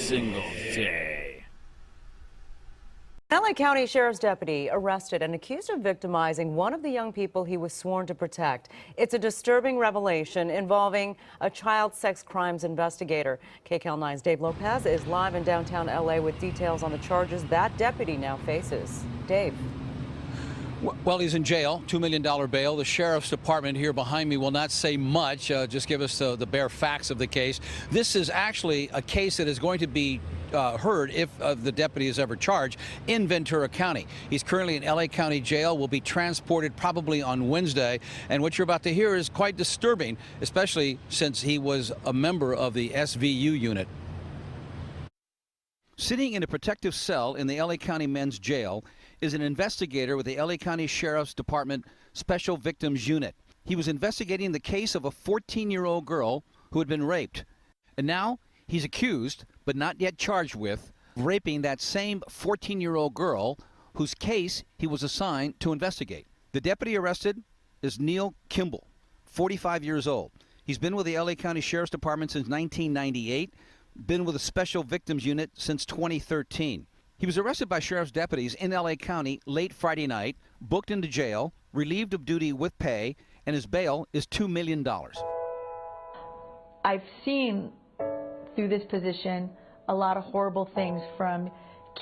single day. LA County Sheriff's deputy arrested and accused of victimizing one of the young people he was sworn to protect. It's a disturbing revelation involving a child sex crimes investigator. KCAL 9's Dave Lopez is live in downtown LA with details on the charges that deputy now faces. Dave. Well, he's in jail, $2 million bail. The sheriff's department here behind me will not say much, just give us the bare facts of the case. This is actually a case that is going to be heard if the deputy is ever charged in Ventura County. He's currently in LA County Jail, will be transported probably on Wednesday. And what you're about to hear is quite disturbing, especially since he was a member of the SVU unit. Sitting in a protective cell in the LA County Men's Jail is an investigator with the LA County Sheriff's Department Special Victims Unit. He was investigating the case of a 14-year-old girl who had been raped. And now he's accused, but not yet charged with, raping that same 14-year-old girl whose case he was assigned to investigate. The deputy arrested is Neil Kimball, 45 years old. He's been with the LA County Sheriff's Department since 1998, been with the Special Victims Unit since 2013. He was arrested by sheriff's deputies in LA County late Friday night, booked into jail, relieved of duty with pay, and his bail is $2 million. I've seen through this position a lot of horrible things from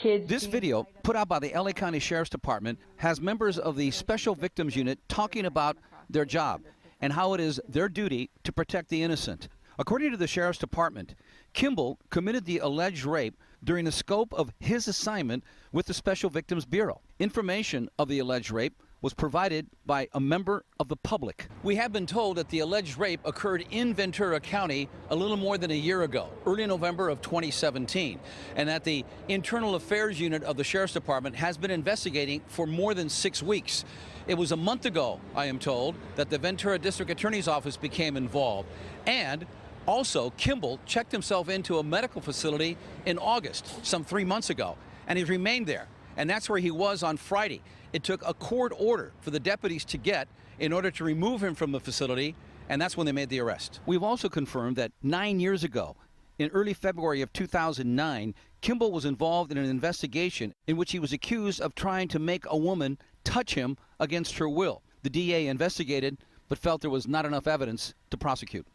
kids. This video, put out by the LA County Sheriff's Department, has members of the Special Victims Unit talking about their job and how it is their duty to protect the innocent. According to the Sheriff's Department, Kimball committed the alleged rape during the scope of his assignment with the Special Victims Bureau. Information of the alleged rape was provided by a member of the public. We have been told that the alleged rape occurred in Ventura County a little more than a year ago, early November of 2017, and that the Internal Affairs Unit of the Sheriff's Department has been investigating for more than 6 weeks. It was a month ago, I am told, that the Ventura District Attorney's Office became involved, and also, Kimball checked himself into a medical facility in August, some 3 months ago, and he's remained there. And that's where he was on Friday. It took a court order for the deputies to get in order to remove him from the facility, and that's when they made the arrest. We've also confirmed that 9 years ago, in early February of 2009, Kimball was involved in an investigation in which he was accused of trying to make a woman touch him against her will. The DA investigated, but felt there was not enough evidence to prosecute.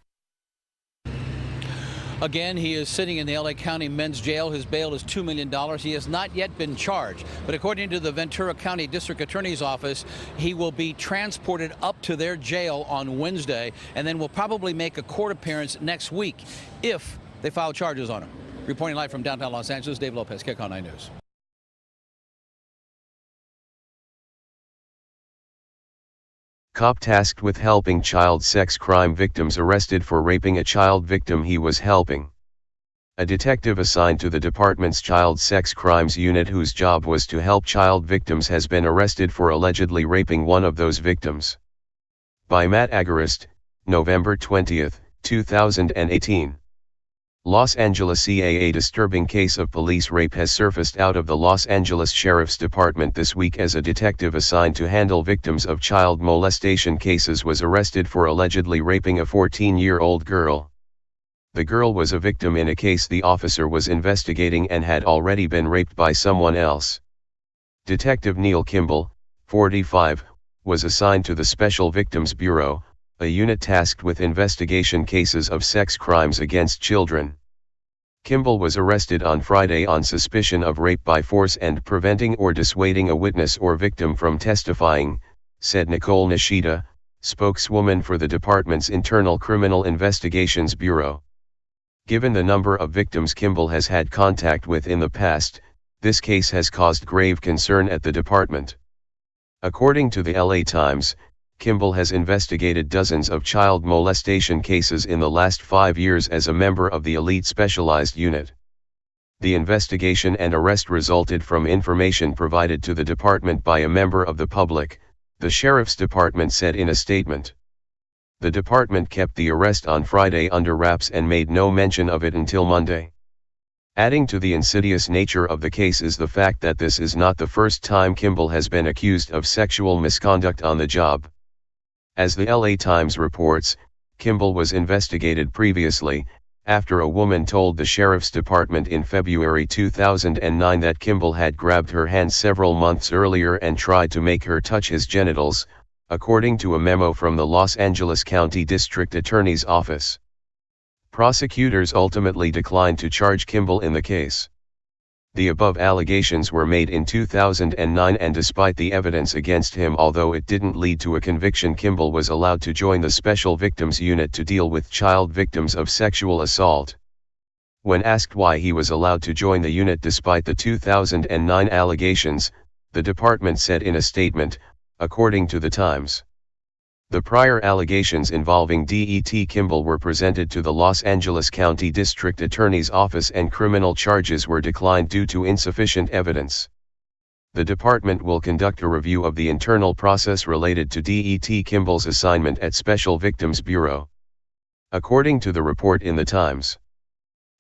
Again, he is sitting in the LA County Men's Jail. His bail is $2 million. He has not yet been charged, but according to the Ventura County District Attorney's Office, he will be transported up to their jail on Wednesday, and then will probably make a court appearance next week if they file charges on him. Reporting live from downtown Los Angeles, Dave Lopez, KCAL 9 News. Cop tasked with helping child sex crime victims arrested for raping a child victim he was helping. A detective assigned to the department's Child Sex Crimes Unit whose job was to help child victims has been arrested for allegedly raping one of those victims. By Matt Agarist, November 20, 2018. Los Angeles CAA disturbing case of police rape has surfaced out of the Los Angeles Sheriff's Department this week as a detective assigned to handle victims of child molestation cases was arrested for allegedly raping a 14-year-old girl. The girl was a victim in a case the officer was investigating and had already been raped by someone else. Detective Neil Kimball, 45, was assigned to the Special Victims Bureau, a unit tasked with investigation cases of sex crimes against children. Kimball was arrested on Friday on suspicion of rape by force and preventing or dissuading a witness or victim from testifying, said Nicole Nishida, spokeswoman for the department's Internal Criminal Investigations Bureau. Given the number of victims Kimball has had contact with in the past, this case has caused grave concern at the department. According to the LA Times, Kimball has investigated dozens of child molestation cases in the last 5 years as a member of the elite specialized unit. The investigation and arrest resulted from information provided to the department by a member of the public, the Sheriff's Department said in a statement. The department kept the arrest on Friday under wraps and made no mention of it until Monday. Adding to the insidious nature of the case is the fact that this is not the first time Kimball has been accused of sexual misconduct on the job. As the LA Times reports, Kimball was investigated previously, after a woman told the sheriff's department in February 2009 that Kimball had grabbed her hand several months earlier and tried to make her touch his genitals, according to a memo from the Los Angeles County District Attorney's Office. Prosecutors ultimately declined to charge Kimball in the case. The above allegations were made in 2009, and despite the evidence against him, although it didn't lead to a conviction, Kimball was allowed to join the Special Victims Unit to deal with child victims of sexual assault. When asked why he was allowed to join the unit despite the 2009 allegations, the department said in a statement, according to the Times, the prior allegations involving Det Kimball were presented to the Los Angeles County District Attorney's Office and criminal charges were declined due to insufficient evidence. The department will conduct a review of the internal process related to Det Kimball's assignment at Special Victims Bureau. According to the report in the Times,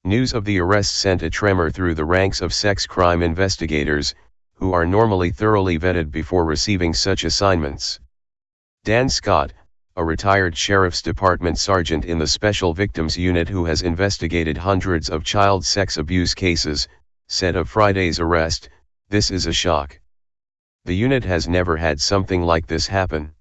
news of the arrest sent a tremor through the ranks of sex crime investigators, who are normally thoroughly vetted before receiving such assignments. Dan Scott, a retired Sheriff's Department sergeant in the Special Victims Unit who has investigated hundreds of child sex abuse cases, said of Friday's arrest, "This is a shock. The unit has never had something like this happen."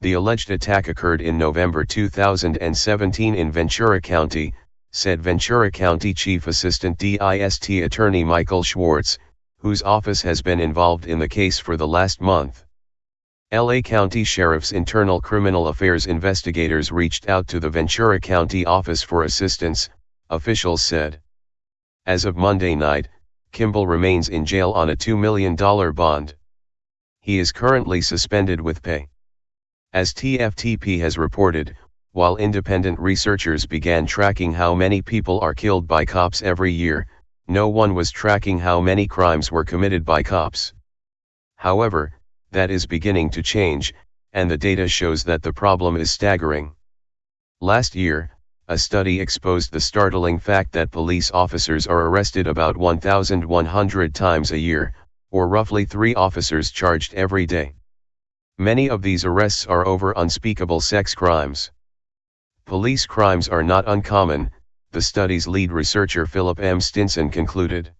The alleged attack occurred in November 2017 in Ventura County, said Ventura County Chief Assistant DIST Attorney Michael Schwartz, whose office has been involved in the case for the last month. LA County Sheriff's Internal Criminal Affairs investigators reached out to the Ventura County office for assistance, officials said. As of Monday night, Kimball remains in jail on a $2 million bond. He is currently suspended with pay. As TFTP has reported, while independent researchers began tracking how many people are killed by cops every year, no one was tracking how many crimes were committed by cops. However, that is beginning to change, and the data shows that the problem is staggering. Last year, a study exposed the startling fact that police officers are arrested about 1,100 times a year, or roughly 3 officers charged every day. Many of these arrests are over unspeakable sex crimes. Police crimes are not uncommon, the study's lead researcher Philip M. Stinson concluded.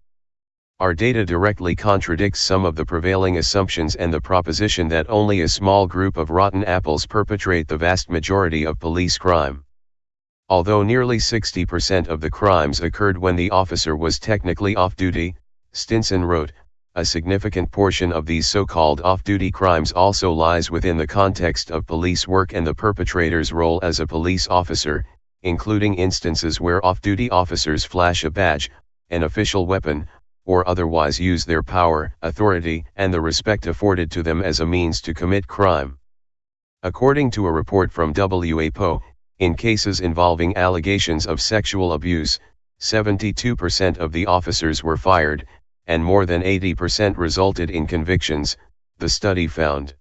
Our data directly contradicts some of the prevailing assumptions and the proposition that only a small group of rotten apples perpetrate the vast majority of police crime. Although nearly 60% of the crimes occurred when the officer was technically off-duty, Stinson wrote, a significant portion of these so-called off-duty crimes also lies within the context of police work and the perpetrator's role as a police officer, including instances where off-duty officers flash a badge, an official weapon, or otherwise use their power, authority, and the respect afforded to them as a means to commit crime. According to a report from WAPO, in cases involving allegations of sexual abuse, 72% of the officers were fired, and more than 80% resulted in convictions, the study found.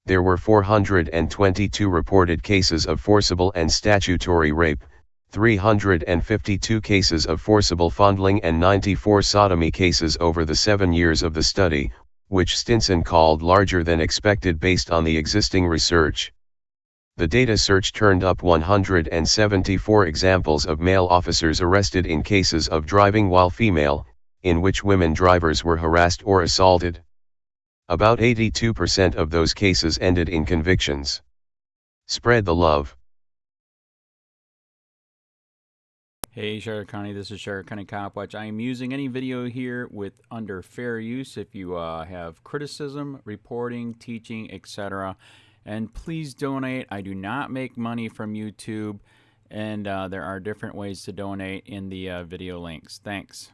There were 422 reported cases of forcible and statutory rape, 352 cases of forcible fondling and 94 sodomy cases over the 7 years of the study, which Stinson called larger than expected based on the existing research. The data search turned up 174 examples of male officers arrested in cases of driving while female, in which women drivers were harassed or assaulted. About 82% of those cases ended in convictions. Spread the love. Hey Sheriff County, this is Sheriff County COPWATCH. I am using any video here with under fair use if you have criticism, reporting, teaching, etc. And please donate. I do not make money from YouTube, and there are different ways to donate in the video links. Thanks.